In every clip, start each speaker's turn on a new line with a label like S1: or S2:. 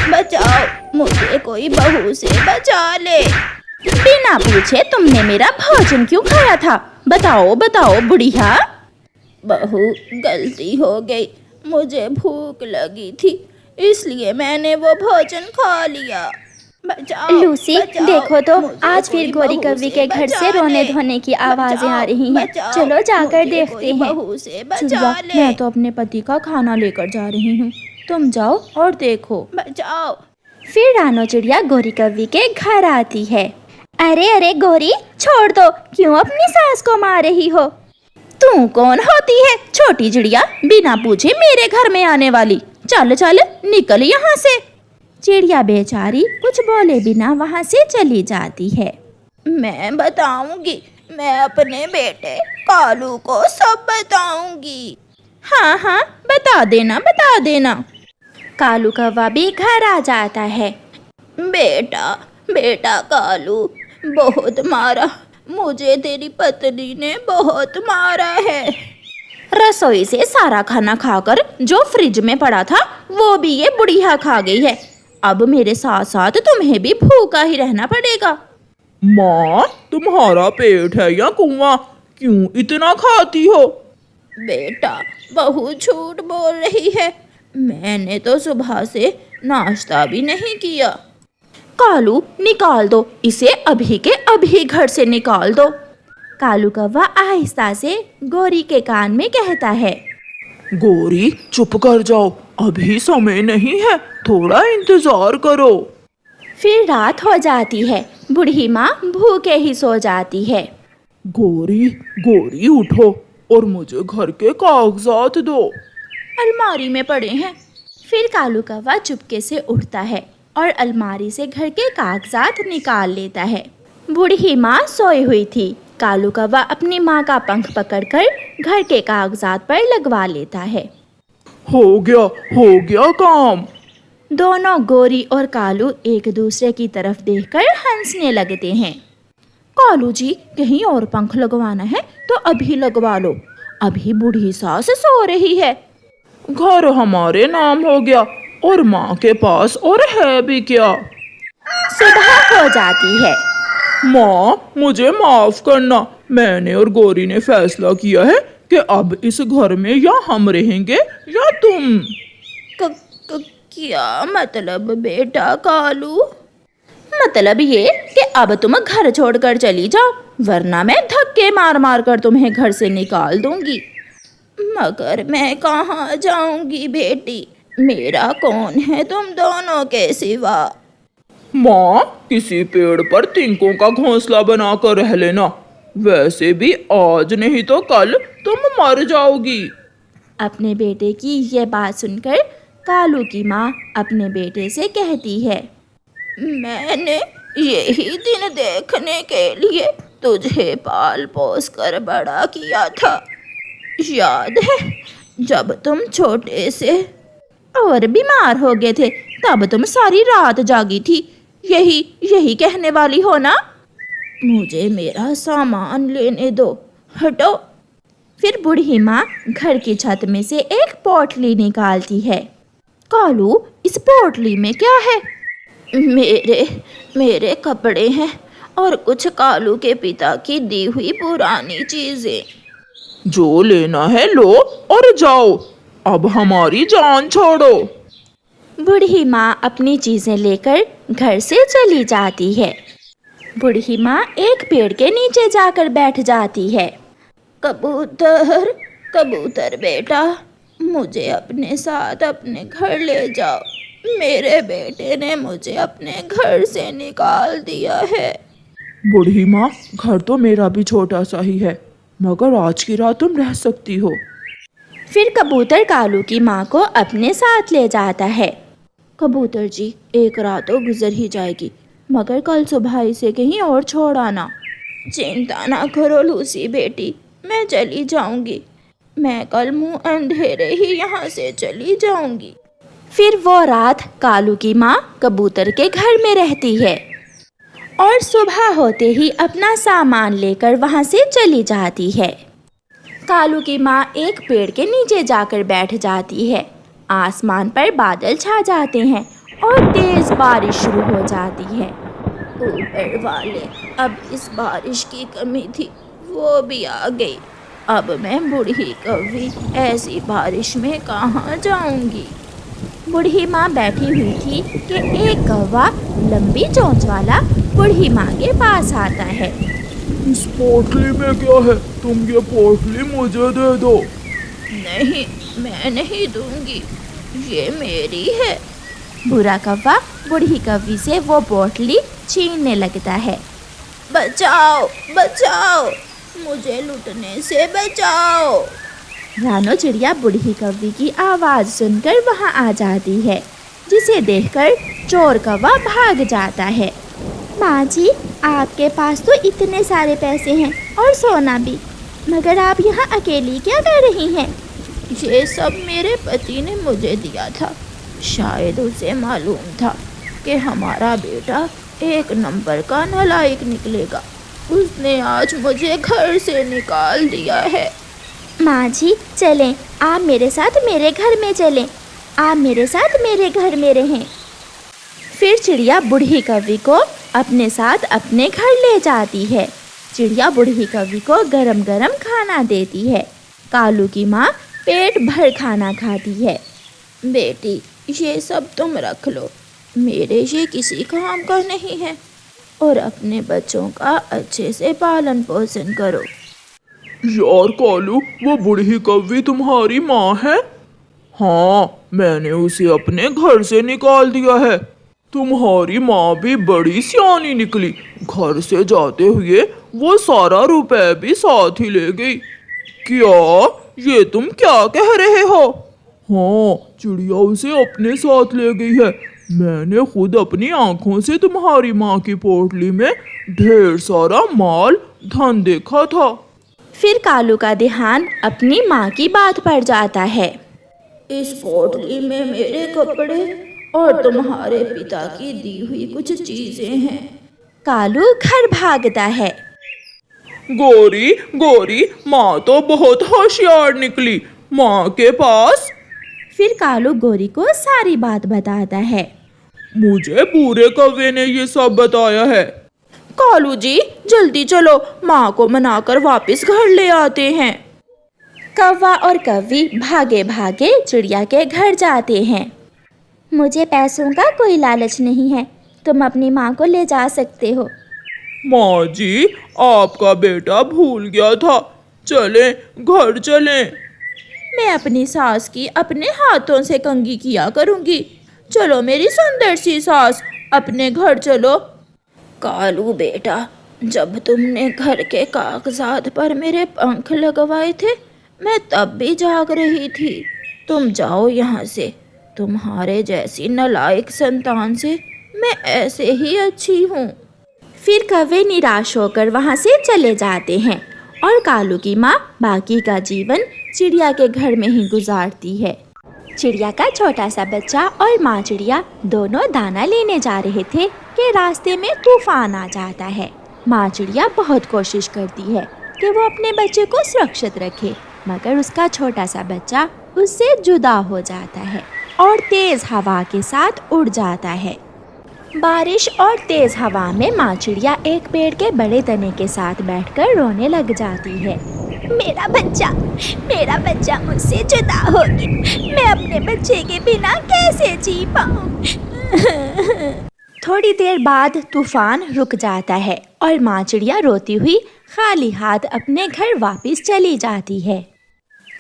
S1: बचाओ, मुझे कोई बहू से बचा ले। बिना पूछे तुमने मेरा भोजन क्यों खाया था? बताओ बताओ बुढ़िया। बहू, गलती हो गई, मुझे भूख लगी थी इसलिए मैंने वो भोजन खा लिया। बचाओ
S2: लूसी,
S1: बचाओ,
S2: देखो तो
S1: मुझे
S2: आज फिर
S1: कोई
S2: गोरी
S1: बहू
S2: कव्वी के घर से
S1: बचा
S2: रोने
S1: ले।
S2: धोने की आवाजें आ रही हैं।
S1: बचाओ,
S2: चलो जाकर
S1: मुझे
S2: देखते
S1: कोई
S2: हैं।
S1: बहू से
S3: चुप जा,
S1: बचा ले।
S3: मैं तो अपने पति का खाना लेकर जा रही हूँ, तुम जाओ और देखो।
S1: बचाओ।
S2: फिर रानो चिड़िया गोरी कव्वी के घर आती है। अरे अरे गोरी, छोड़ दो, क्यों अपनी सास को मार रही हो?
S1: तू कौन होती है छोटी चिड़िया, बिना पूछे मेरे घर में आने वाली? चल चल निकल यहाँ से।
S2: चिड़िया बेचारी कुछ बोले बिना वहाँ से चली जाती है।
S1: मैं बताऊंगी, मैं अपने बेटे कालू को सब बताऊंगी। हाँ हाँ, बता देना बता देना।
S2: कालू कौवा भी घर आ जाता है।
S1: बेटा बेटा कालू, बहुत मारा मुझे, तेरी पत्नी ने बहुत मारा है। रसोई से सारा खाना खाकर जो फ्रिज में पड़ा था वो भी ये बुढ़िया खा गई है। अब मेरे साथ साथ तुम्हें भी भूखा ही रहना पड़ेगा।
S4: माँ, तुम्हारा पेट है या कुआं? क्यों इतना खाती हो?
S1: बेटा, बहू झूठ बोल रही है, मैंने तो सुबह से नाश्ता भी नहीं किया। कालू, निकाल दो इसे, अभी के अभी घर से निकाल दो।
S2: कालू कौवा आहिस्ता से गोरी के कान में कहता है।
S4: गोरी, चुप कर जाओ, अभी समय नहीं है, थोड़ा इंतजार करो।
S2: फिर रात हो जाती है। बूढ़ी माँ भूखे ही सो जाती है।
S4: गोरी गोरी उठो और मुझे घर के कागजात दो।
S1: अलमारी में पड़े हैं।
S2: फिर कालू कौवा चुपके से उठता है और अलमारी से घर के कागजात निकाल लेता है। बूढ़ी माँ सोई हुई थी। कालू कौवा अपनी माँ का पंख पकड़कर घर के कागजात पर लगवा लेता है।
S4: हो गया काम।
S2: दोनों गोरी और कालू एक दूसरे की तरफ देखकर हंसने लगते हैं।
S1: कालू जी, कहीं और पंख लगवाना है तो अभी लगवा लो, अभी बूढ़ी सास सो रही है।
S4: घर हमारे नाम हो गया और माँ के पास और है भी क्या?
S2: सुबह हो जाती है।
S4: माँ, मुझे माफ करना, मैंने और गौरी ने फैसला किया है कि अब इस घर में या हम रहेंगे या तुम।
S1: क्या मतलब बेटा कालू? मतलब ये कि अब तुम घर छोड़कर चली जाओ, वरना मैं धक्के मार मार कर तुम्हें घर से निकाल दूंगी। मगर मैं कहाँ जाऊंगी बेटी, मेरा कौन है तुम दोनों के सिवा?
S4: माँ, किसी पेड़ पर तिनकों का घोंसला बनाकर रह लेना, वैसे भी आज नहीं तो कल तुम मर जाओगी।
S2: अपने बेटे की यह बात सुनकर कालू की माँ अपने बेटे से कहती है।
S1: मैंने यही दिन देखने के लिए तुझे पाल पोस कर बड़ा किया था। याद है जब तुम छोटे से और बीमार हो गए थे, तब तुम सारी रात जागी थी, यही कहने वाली हो ना? मुझे मेरा सामान लेने दो, हटो।
S2: फिर बूढ़ी माँ घर की छत में से एक पोटली निकालती है।
S1: कालू, इस पोटली में क्या है? मेरे कपड़े हैं और कुछ कालू के पिता की दी हुई पुरानी चीजें।
S4: जो लेना है लो और जाओ, अब हमारी जान छोड़ो।
S2: बूढ़ी माँ अपनी चीजें लेकर घर से चली जाती है। बूढ़ी माँ एक पेड़ के नीचे जाकर बैठ जाती है।
S1: कबूतर, कबूतर बेटा, मुझे अपने साथ अपने घर ले जाओ, मेरे बेटे ने मुझे अपने घर से निकाल दिया है।
S4: बूढ़ी माँ, घर तो मेरा भी छोटा सा ही है, मगर आज की रात तुम रह सकती हो।
S2: फिर कबूतर कालू की माँ को अपने साथ ले जाता है।
S1: कबूतर जी, एक रात तो गुजर ही जाएगी, मगर कल सुबह इसे कहीं और छोड़ आना। चिंता ना करो लूसी बेटी, मैं चली जाऊंगी, मैं कल मुंह अंधेरे ही यहाँ से चली जाऊंगी।
S2: फिर वो रात कालू की माँ कबूतर के घर में रहती है और सुबह होते ही अपना सामान लेकर वहाँ से चली जाती है। कालू की माँ एक पेड़ के नीचे जाकर बैठ जाती है। आसमान पर बादल छा जाते हैं और तेज बारिश शुरू हो जाती है।
S1: ऊपर वाले, अब इस बारिश की कमी थी वो भी आ गई। अब मैं बूढ़ी कौवी ऐसी बारिश में कहाँ जाऊंगी।
S2: बूढ़ी माँ बैठी हुई थी कि एक कौवा लंबी चोंच वाला बूढ़ी माँ के पास आता है।
S4: इस पोटली में क्या है? तुम ये पोटली मुझे दे दो।
S1: नहीं, मैं नहीं दूंगी, ये मेरी है।
S2: बुरा कौवा बूढ़ी कौवी से वो पोटली छीनने लगता है।
S1: बचाओ बचाओ, मुझे लूटने से बचाओ।
S2: रानो चिड़िया बूढ़ी कौवी की आवाज़ सुनकर वहाँ आ जाती है, जिसे देखकर चोर कौवा भाग जाता है। माँ जी, आपके पास तो इतने सारे पैसे हैं और सोना भी, मगर आप यहाँ अकेली क्या कर रही हैं?
S1: ये सब मेरे पति ने मुझे दिया था। शायद उसे मालूम था कि हमारा बेटा एक नंबर का नालायक निकलेगा। उसने आज मुझे घर से निकाल दिया है।
S2: माँ जी चलें, आप मेरे साथ मेरे घर में चलें, आप मेरे साथ मेरे घर में रहें। फिर चिड़िया बूढ़ी कौवी को अपने साथ अपने घर ले जाती है। चिड़िया बूढ़ी कौवी को गरम गरम खाना देती है। कालू की माँ पेट भर खाना खाती है।
S1: बेटी, ये सब तुम रख लो, मेरे ये किसी काम का नहीं है। और अपने बच्चों का अच्छे से पालन पोषण करो।
S4: यार कालू, वो बूढ़ी कौवी तुम्हारी माँ है? हाँ, मैंने उसे अपने घर से निकाल दिया है। तुम्हारी माँ भी बड़ी सियानी निकली। घर से जाते हुए वो सारा रुपए भी साथ ही ले गई। क्या? ये तुम क्या कह रहे हो? हाँ, चिड़िया उसे अपने साथ ले गई है। मैंने खुद अपनी आंखों से तुम्हारी माँ की पोटली में ढेर सारा माल धन देखा था।
S2: फिर कालू का ध्यान अपनी माँ की बात पर जाता है।
S1: इस पोटली में मेरे कपड़े और तुम्हारे पिता की दी हुई कुछ चीजें हैं।
S2: कालू घर भागता है।
S4: गोरी गोरी, माँ तो बहुत होशियार निकली। माँ के पास।
S2: फिर कालू गोरी को सारी बात बताता है।
S4: मुझे पूरे कौवे ने ये सब बताया है।
S1: कालू जी, जल्दी चलो, माँ को मनाकर वापस घर ले आते हैं।
S2: कौवा और कौवी भागे भागे चिड़िया के घर जाते हैं। मुझे पैसों का कोई लालच नहीं है, तुम अपनी माँ को ले जा सकते हो।
S4: माँ जी, आपका बेटा भूल गया था, चलें, घर चलें।
S1: मैं अपनी सास की अपने हाथों से कंघी किया करूँगी। चलो मेरी सुंदर सी सास, अपने घर चलो। कालू बेटा, जब तुमने घर के कागजात पर मेरे पंख लगवाए थे, मैं तब भी जाग रही थी। तुम जाओ यहाँ से। तुम्हारे जैसी नालायक संतान से मैं ऐसे ही अच्छी हूँ।
S2: फिर कौवे निराश होकर वहाँ से चले जाते हैं और कालू की माँ बाकी का जीवन चिड़िया के घर में ही गुजारती है। चिड़िया का छोटा सा बच्चा और माँ चिड़िया दोनों दाना लेने जा रहे थे कि रास्ते में तूफान आ जाता है। माँ चिड़िया बहुत कोशिश करती है कि वो अपने बच्चे को सुरक्षित रखे, मगर उसका छोटा सा बच्चा उससे जुदा हो जाता है और तेज हवा के साथ उड़ जाता है। बारिश और तेज हवा में माँ चिड़िया एक पेड़ के बड़े तने के साथ बैठकर रोने लग जाती है। मेरा बच्चा मुझसे जुदा हो गया। मैं अपने बच्चे के बिना कैसे जी पाऊँ? थोड़ी देर बाद तूफान रुक जाता है और माँ चिड़िया रोती हुई खाली हाथ अपने घर वापस चली जाती है।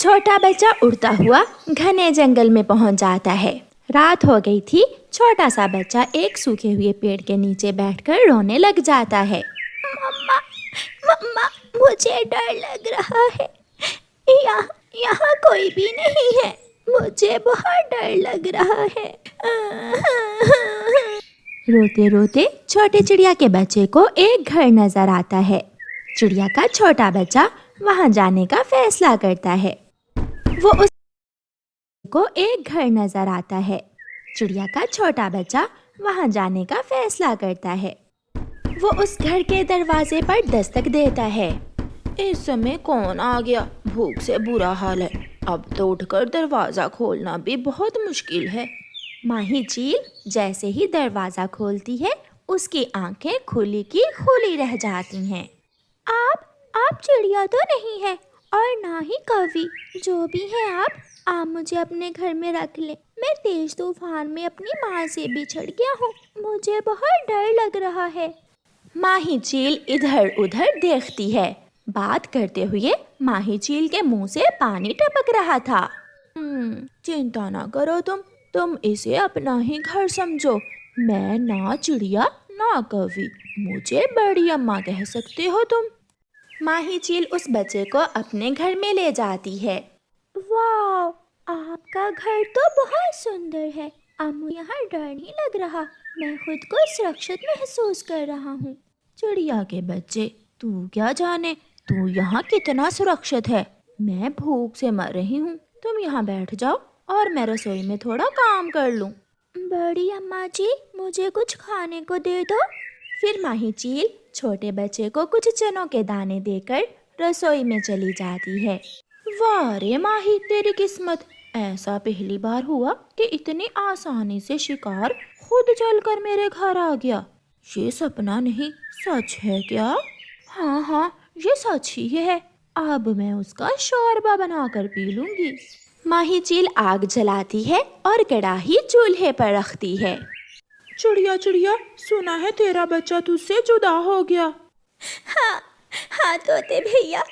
S2: छोटा बच्चा उड़ता हुआ घने जंगल में पहुंच जाता है। रात हो गई थी। छोटा सा बच्चा एक सूखे हुए पेड़ के नीचे बैठकर रोने लग जाता है। मम्मा, मुझे डर लग रहा है। यहाँ कोई भी नहीं है। मुझे बहुत डर लग रहा है। रोते रोते छोटे चिड़िया के बच्चे को एक घर नजर आता है। चिड़िया का छोटा बच्चा वहां जाने का फैसला करता है। वो उस को एक घर नजर आता है। चिड़िया का छोटा बच्चा वहां जाने का फैसला करता है। वो उस घर के दरवाजे पर दस्तक देता है।
S1: इस समय कौन आ गया? भूख से बुरा हाल है। अब तो उठकर दरवाज़ा खोलना भी बहुत मुश्किल है।
S2: माही चील जैसे ही दरवाज़ा खोलती है, उसकी आंखें खुली की खुली रह जाती हैं।
S3: आप चिड़िया तो नहीं है और ना ही कवि। जो भी है आप मुझे अपने घर में रख ले। मैं तेज तूफान में अपनी माँ से बिछड़ गया हूँ। मुझे बहुत डर लग रहा है।
S2: माही चील इधर उधर देखती है। बात करते हुए माही चील के मुंह से पानी टपक रहा था। चिंता ना करो तुम इसे अपना ही घर समझो। मैं ना चिड़िया ना कवि, मुझे बड़ी अम्मा कह सकते हो तुम। माही चील उस बच्चे को अपने घर में ले जाती है।
S3: वाह, आपका घर तो बहुत सुंदर है। अब मुझे यहाँ डर नहीं लग रहा। मैं खुद को सुरक्षित महसूस कर रहा हूँ।
S2: चिड़िया के बच्चे, तू क्या जाने तू यहाँ कितना सुरक्षित है। मैं भूख से मर रही हूँ। तुम यहाँ बैठ जाओ और मैं रसोई में थोड़ा काम कर लूँ।
S3: बड़ी अम्मा जी, मुझे कुछ खाने को दे दो।
S2: फिर माही चील छोटे बच्चे को कुछ चनों के दाने देकर रसोई में चली जाती है। वाह रे माही, तेरी किस्मत। ऐसा पहली बार हुआ कि इतनी आसानी से शिकार खुद चलकर मेरे घर आ गया। ये सपना नहीं, सच है क्या? हाँ, ये सच ही है। अब मैं उसका शोरबा बनाकर पी लूंगी। माही चील आग जलाती है और कढ़ाई चूल्हे पर रखती है।
S4: चिड़िया, सुना है तेरा बच्चा तुझसे जुदा हो गया।
S3: हाँ तोते भैया,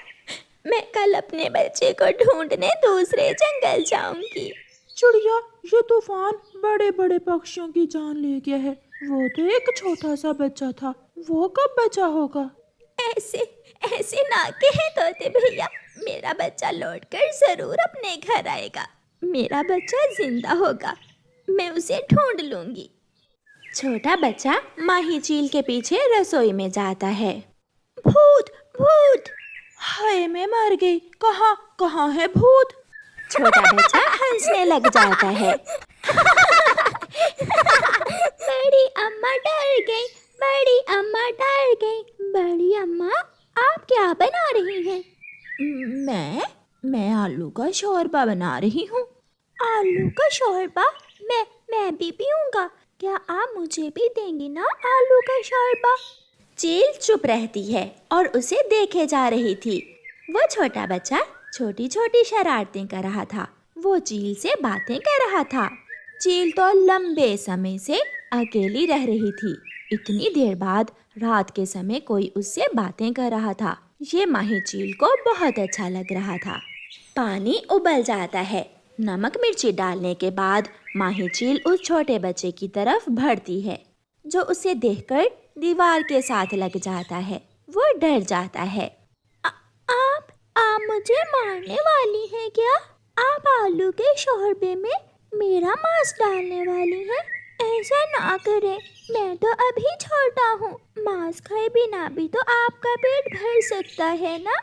S3: मैं कल अपने बच्चे को ढूंढने दूसरे जंगल जाऊंगी।
S4: चिड़िया, ये तूफान बड़े बड़े पक्षियों की जान ले गया है। वो तो एक छोटा सा बच्चा था, वो कब बचा होगा?
S3: ऐसे ना कहे तोते भैया। मेरा बच्चा लौटकर जरूर अपने घर आएगा। मेरा बच्चा जिंदा होगा। मैं उसे ढूंढ लूंगी।
S2: छोटा बच्चा माही चील के पीछे रसोई में जाता है।
S3: भूत!
S2: हाय, मैं मर गई। कहाँ है भूत? छोटा बच्चा हंसने लग जाता है।
S3: बड़ी अम्मा डर गई। बड़ी अम्मा, आप क्या बना रही हैं?
S2: मैं आलू का शोरबा बना रही हूँ।
S3: आलू का शोरबा? मैं भी पीऊंगा। क्या आप मुझे भी देंगी ना आलू का शोरबा?
S2: चील चुप रहती है और उसे देखे जा रही थी। वो छोटा बच्चा छोटी छोटी शरारतें कर रहा था। वो चील से बातें कर रहा था। चील तो लंबे समय से अकेली रह रही थी। इतनी देर बाद रात के समय कोई उससे बातें कर रहा था। ये माही चील को बहुत अच्छा लग रहा था। पानी उबल जाता है। नमक मिर्ची डालने के बाद माही चील उस छोटे बच्चे की तरफ बढ़ती है, जो उसे देखकर दीवार के साथ लग जाता है। वो डर जाता है।
S3: आप मुझे मारने वाली हैं क्या? आप आलू के शोरबे में मेरा मांस डालने वाली हैं? ऐसा ना करें। मैं तो अभी छोटा हूँ। मांस खाए बिना भी तो आपका पेट भर सकता है ना?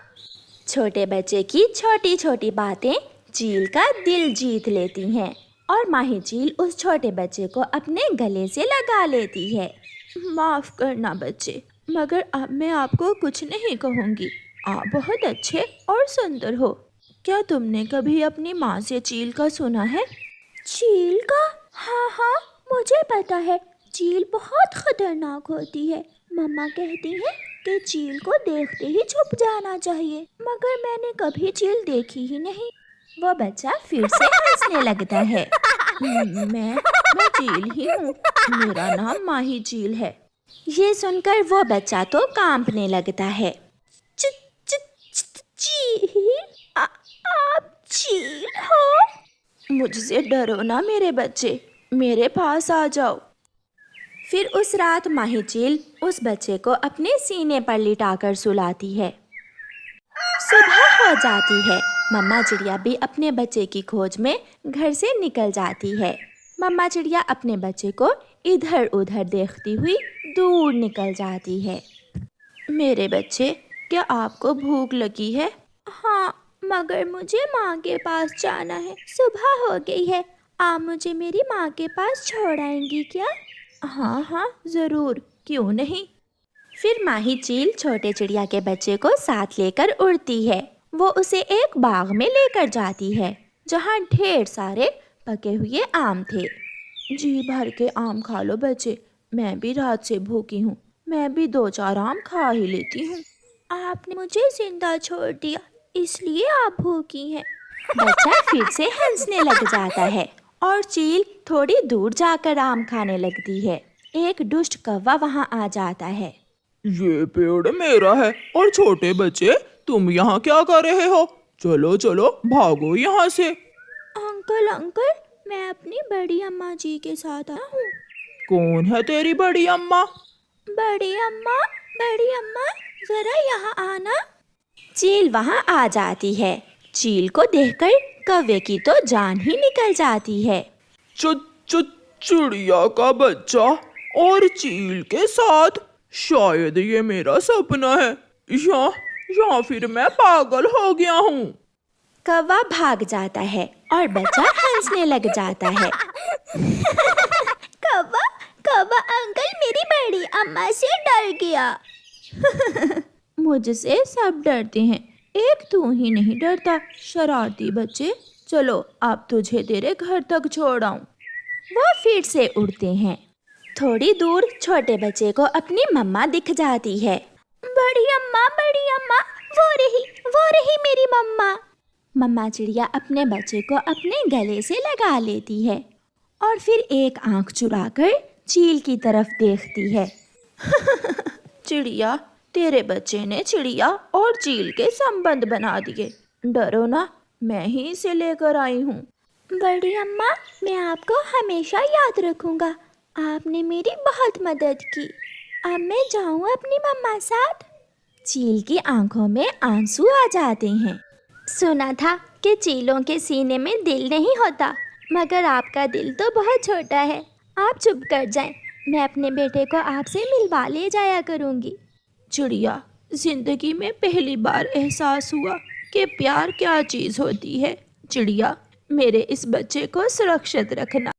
S2: छोटे बच्चे की छोटी छोटी बातें चील का दिल जीत लेती हैं और माही चील उस छोटे बच्चे को अपने गले से लगा लेती है। माफ करना बच्चे, मगर अब मैं आपको कुछ नहीं कहूँगी। आप बहुत अच्छे और सुंदर हो। क्या तुमने कभी अपनी माँ से चील का सुना है?
S3: चील का? हाँ, मुझे पता है। चील बहुत खतरनाक होती है। मम्मा कहती हैं कि चील को देखते ही छुप जाना चाहिए, मगर मैंने कभी चील देखी ही नहीं।
S2: वो बच्चा फिर से हंसने लगता है। मैं चील ही हूँ। मेरा नाम माही चील है। ये सुनकर वो बच्चा तो कांपने लगता है।
S3: चील? आप चील हो?
S2: मुझसे डरो ना मेरे बच्चे, मेरे पास आ जाओ। फिर उस रात माही चील उस बच्चे को अपने सीने पर लिटाकर सुलाती है। सुबह हो जाती है। मम्मा चिड़िया भी अपने बच्चे की खोज में घर से निकल जाती है। मम्मा चिड़िया अपने बच्चे को इधर उधर देखती हुई दूर निकल जाती है। मेरे बच्चे, क्या आपको भूख लगी है?
S3: हाँ, मगर मुझे माँ के पास जाना है। सुबह हो गई है। आप मुझे मेरी माँ के पास छोड़ आएंगी क्या?
S2: हाँ, ज़रूर, क्यों नहीं। फिर माही चील छोटे चिड़िया के बच्चे को साथ लेकर उड़ती है। वो उसे एक बाग में लेकर जाती है, जहाँ ढेर सारे पके हुए आम थे। जी भर के आम खा लो बच्चे, मैं भी रात से भूखी हूँ, मैं भी 2-4 आम खा ही लेती हूँ।
S3: आपने मुझे जिंदा छोड़ दिया, इसलिए आप भूखी हैं।
S2: बच्चा फिर से हंसने लग जाता है और चील थोड़ी दूर जाकर आम खाने लगती है। एक दुष्ट कौवा वहाँ आ जाता है।
S4: ये पेड़ मेरा है और छोटे बच्चे तुम यहाँ क्या कर रहे हो? चलो चलो भागो यहाँ से।
S3: अंकल अंकल, मैं अपनी बड़ी अम्मा जी के साथ आया हूँ।
S4: कौन है तेरी बड़ी अम्मा?
S3: बड़ी अम्मा, बड़ी अम्मा, जरा यहाँ आना।
S2: चील वहाँ आ जाती है। चील को देखकर कौवे की तो जान ही निकल जाती है।
S4: चिड़िया का बच्चा और चील के साथ, शायद ये मेरा सपना है या फिर मैं पागल हो गया हूँ।
S2: कौवा भाग जाता है और बच्चा हंसने लग जाता है।
S3: कौवा, कौवा अंकल मेरी बड़ी अम्मा से डर गया।
S2: मुझसे सब डरते हैं, एक तू ही नहीं डरता, शरारती बच्चे। चलो अब तुझे तेरे घर तक छोड़ आऊं। वो फिर से उड़ते हैं। थोड़ी दूर छोटे बच्चे को अपनी मम्मा दिख जाती है।
S3: बड़ी अम्मा, वो रही मेरी मम्मा।
S2: मम्मा चिड़िया अपने बच्चे को अपने गले से लगा लेती है और फिर एक आंख चुराकर चील की तरफ देखती है। चिड़िया, तेरे बच्चे ने चिड़िया और चील के संबंध बना दिए। डरो ना, मैं ही इसे लेकर आई हूँ।
S3: बड़ी अम्मा, मैं आपको हमेशा याद रखूंगा, आपने मेरी बहुत मदद की। अब मैं जाऊँ अपनी मम्मा साथ।
S2: चील की आंखों में आंसू आ जाते हैं।
S3: सुना था कि चीलों के सीने में दिल नहीं होता, मगर आपका दिल तो बहुत छोटा है। आप चुप कर जाएं, मैं अपने बेटे को आपसे मिलवा ले जाया करूंगी।
S2: चिड़िया, जिंदगी में पहली बार एहसास हुआ कि प्यार क्या चीज़ होती है। चिड़िया, मेरे इस बच्चे को सुरक्षित रखना।